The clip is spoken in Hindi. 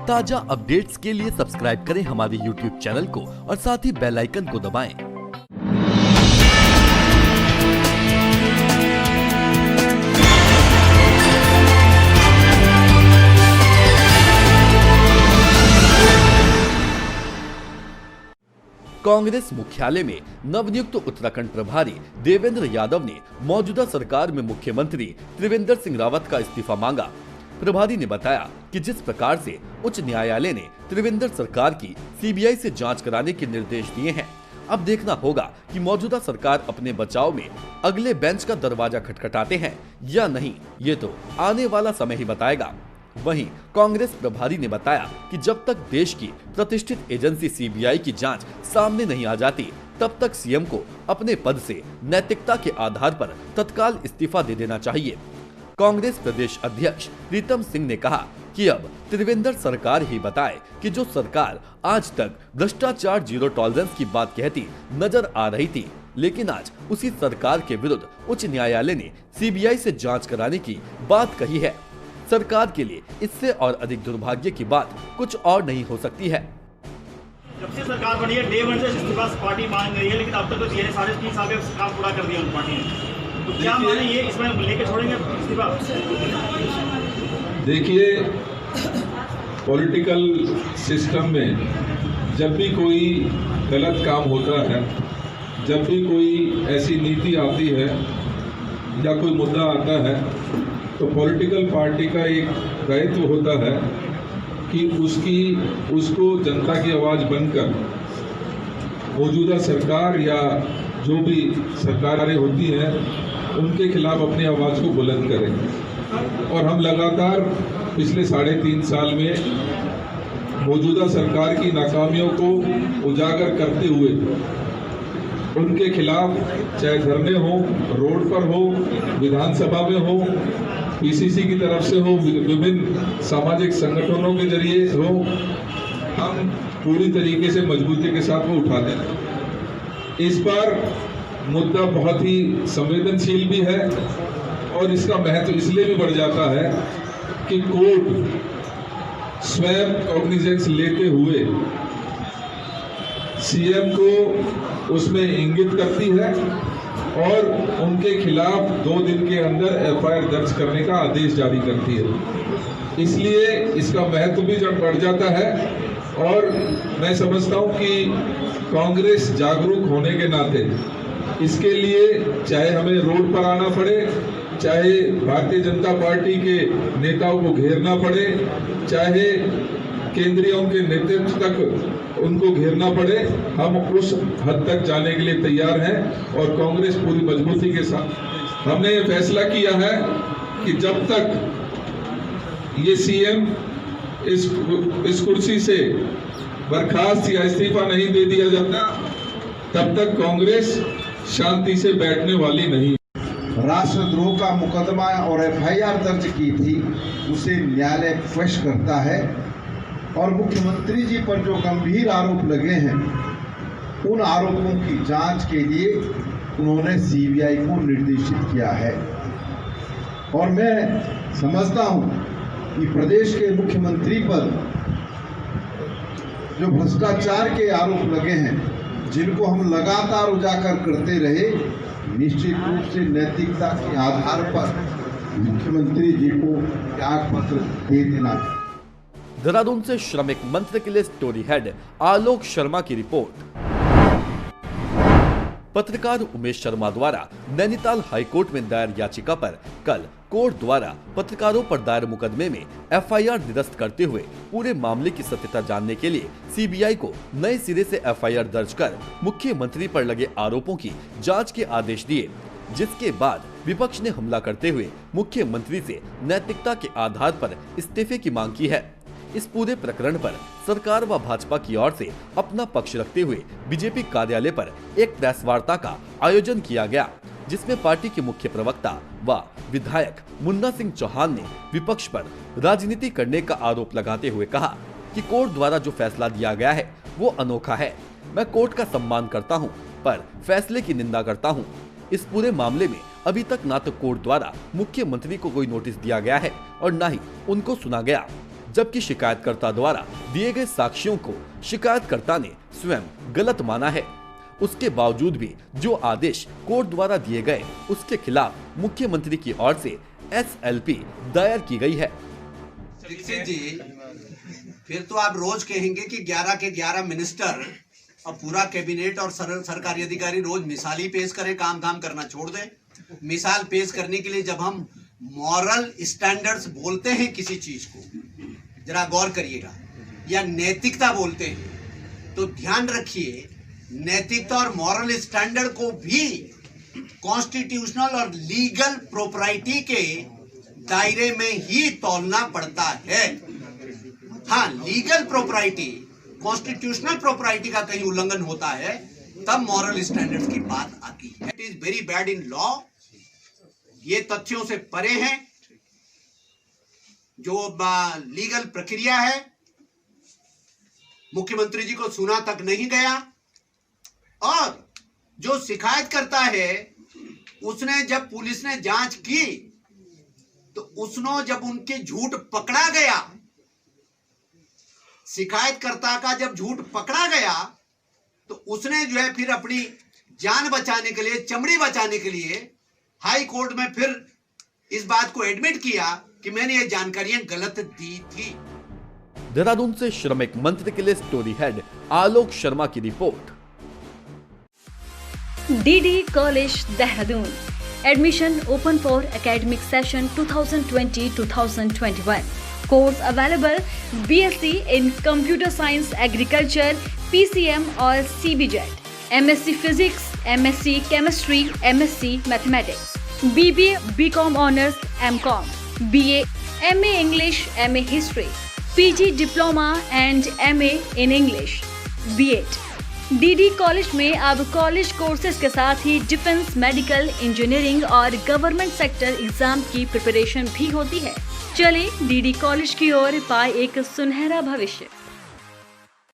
ताजा अपडेट्स के लिए सब्सक्राइब करें हमारे YouTube चैनल को और साथ ही बेल आइकन को दबाएं। कांग्रेस मुख्यालय में नवनियुक्त उत्तराखंड प्रभारी देवेंद्र यादव ने मौजूदा सरकार में मुख्यमंत्री त्रिवेंद्र सिंह रावत का इस्तीफा मांगा। प्रभारी ने बताया कि जिस प्रकार से उच्च न्यायालय ने त्रिवेंद्र सरकार की सीबीआई से जांच कराने के निर्देश दिए हैं, अब देखना होगा कि मौजूदा सरकार अपने बचाव में अगले बेंच का दरवाजा खटखटाते हैं या नहीं, ये तो आने वाला समय ही बताएगा। वहीं कांग्रेस प्रभारी ने बताया कि जब तक देश की प्रतिष्ठित एजेंसी सीबीआई की जांच सामने नहीं आ जाती, तब तक सीएम को अपने पद से नैतिकता के आधार पर तत्काल इस्तीफा दे देना चाहिए। कांग्रेस प्रदेश अध्यक्ष प्रीतम सिंह ने कहा कि अब त्रिवेंद्र सरकार ही बताए कि जो सरकार आज तक भ्रष्टाचार जीरो टॉलरेंस की बात कहती नजर आ रही थी, लेकिन आज उसी सरकार के विरुद्ध उच्च न्यायालय ने सीबीआई से जांच कराने की बात कही है। सरकार के लिए इससे और अधिक दुर्भाग्य की बात कुछ और नहीं हो सकती है। जब से सरकार बनी है डे वन से इस्तीफा पार्टी मांग रही है, लेकिन अब तक तो ये सारे 3 साल में काम पूरा कर दिया उन पार्टी ने, तो क्या माने ये इसमें लेके छोड़ेंगे इस्तीफा? देखिए, पॉलिटिकल सिस्टम में जब भी कोई गलत काम होता है, जब भी कोई ऐसी नीति आती है या कोई मुद्दा आता है, तो पॉलिटिकल पार्टी का एक दायित्व होता है कि उसको जनता की आवाज़ बनकर मौजूदा सरकार या जो भी सरकारें होती हैं उनके खिलाफ अपनी आवाज़ को बुलंद करें। और हम लगातार पिछले 3.5 साल में मौजूदा सरकार की नाकामियों को उजागर करते हुए उनके खिलाफ चाहे धरने हो, रोड पर हो, विधानसभा में हो, पीसीसी की तरफ से हो, विभिन्न सामाजिक संगठनों के जरिए हो, हम पूरी तरीके से मजबूती के साथ वो उठाते हैं। इस बार मुद्दा बहुत ही संवेदनशील भी है और इसका महत्व इसलिए भी बढ़ जाता है कि कोर्ट स्वयं कॉग्निजेंस लेते हुए सीएम को उसमें इंगित करती है और उनके खिलाफ 2 दिन के अंदर एफआईआर दर्ज करने का आदेश जारी करती है। इसलिए इसका महत्व भी बढ़ जाता है और मैं समझता हूं कि कांग्रेस जागरूक होने के नाते इसके लिए चाहे हमें रोड पर आना पड़े, चाहे भारतीय जनता पार्टी के नेताओं को घेरना पड़े, चाहे केंद्रीयों के नेतृत्व तक उनको घेरना पड़े, हम उस हद तक जाने के लिए तैयार हैं। और कांग्रेस पूरी मजबूती के साथ हमने ये फैसला किया है कि जब तक ये सीएम इस कुर्सी से बर्खास्त या इस्तीफा नहीं दे दिया जाता, तब तक कांग्रेस शांति से बैठने वाली नहीं। राष्ट्रद्रोह का मुकदमा और एफआईआर दर्ज की थी, उसे न्यायालय क्वेश्चन करता है और मुख्यमंत्री जी पर जो गंभीर आरोप लगे हैं, उन आरोपों की जांच के लिए उन्होंने सीबीआई को निर्देशित किया है। और मैं समझता हूं कि प्रदेश के मुख्यमंत्री पर जो भ्रष्टाचार के आरोप लगे हैं, जिनको हम लगातार उजागर करते रहे, निश्चित रूप से नैतिकता के आधार पर मुख्यमंत्री जी को त्याग पत्र दे देना चाहिए। देहरादून से श्रमिक मंत्र के लिए स्टोरी हेड आलोक शर्मा की रिपोर्ट। पत्रकार उमेश शर्मा द्वारा नैनीताल हाईकोर्ट में दायर याचिका पर कल कोर्ट द्वारा पत्रकारों पर दायर मुकदमे में एफआईआर निरस्त करते हुए पूरे मामले की सत्यता जानने के लिए सीबीआई को नए सिरे से एफआईआर दर्ज कर मुख्यमंत्री पर लगे आरोपों की जांच के आदेश दिए, जिसके बाद विपक्ष ने हमला करते हुए मुख्यमंत्री से नैतिकता के आधार पर इस्तीफे की मांग की है। इस पूरे प्रकरण पर सरकार व भाजपा की ओर से अपना पक्ष रखते हुए बीजेपी कार्यालय पर एक प्रेस वार्ता का आयोजन किया गया, जिसमें पार्टी के मुख्य प्रवक्ता व विधायक मुन्ना सिंह चौहान ने विपक्ष पर राजनीति करने का आरोप लगाते हुए कहा कि कोर्ट द्वारा जो फैसला दिया गया है वो अनोखा है। मैं कोर्ट का सम्मान करता हूं, पर फैसले की निंदा करता हूं। इस पूरे मामले में अभी तक ना तो कोर्ट द्वारा मुख्यमंत्री को कोई नोटिस दिया गया है और न ही उनको सुना गया, जबकि शिकायतकर्ता द्वारा दिए गए साक्ष्यों को शिकायतकर्ता ने स्वयं गलत माना है। उसके बावजूद भी जो आदेश कोर्ट द्वारा दिए गए उसके खिलाफ मुख्यमंत्री की ओर से SLP दायर की गई है। दीक्षित जी, फिर तो आप रोज कहेंगे कि 11 के 11 मिनिस्टर और पूरा कैबिनेट और सरकारी अधिकारी रोज मिसाल ही पेश करें, काम धाम करना छोड़ दें। मिसाल पेश करने के लिए जब हम मॉरल स्टैंडर्ड्स बोलते हैं किसी चीज को, जरा गौर करिएगा, या नैतिकता बोलते हैं, तो ध्यान रखिए नैतिकता और मॉरल स्टैंडर्ड को भी कॉन्स्टिट्यूशनल और लीगल प्रोपराइटी के दायरे में ही तौलना पड़ता है। हाँ, लीगल प्रोपराइटी, कॉन्स्टिट्यूशनल प्रोपराइटी का कहीं उल्लंघन होता है तब मॉरल स्टैंडर्ड्स की बात आती है। It is very bad in law. ये तथ्यों से परे हैं। जो लीगल प्रक्रिया है मुख्यमंत्री जी को सुना तक नहीं गया, और जो शिकायत करता है उसने जब पुलिस ने जांच की तो उसने जब उनके झूठ पकड़ा गया, शिकायतकर्ता का जब झूठ पकड़ा गया तो उसने जो है फिर अपनी जान बचाने के लिए, चमड़ी बचाने के लिए हाई कोर्ट में फिर इस बात को एडमिट किया कि मैंने ये जानकारियां गलत दी थी। देहरादून से श्रमिक मंत्र के लिए स्टोरी हेड आलोक शर्मा की report. DD College Dehradun. Admission open for academic session 2020-2021. Course available BSc in Computer Science, Agriculture, PCM or CBJET, MSc Physics, MSc Chemistry, MSc Mathematics, BBA, BCom Honors, MCom, BA, MA English, MA History, PG Diploma and MA in English, B.Ed. DD college में अब कॉलेज कोर्सेज के साथ ही डिफेंस, मेडिकल, इंजीनियरिंग और गवर्नमेंट सेक्टर एग्जाम की प्रिपरेशन भी होती है। चले DD कॉलेज की ओर, पाए एक सुनहरा भविष्य।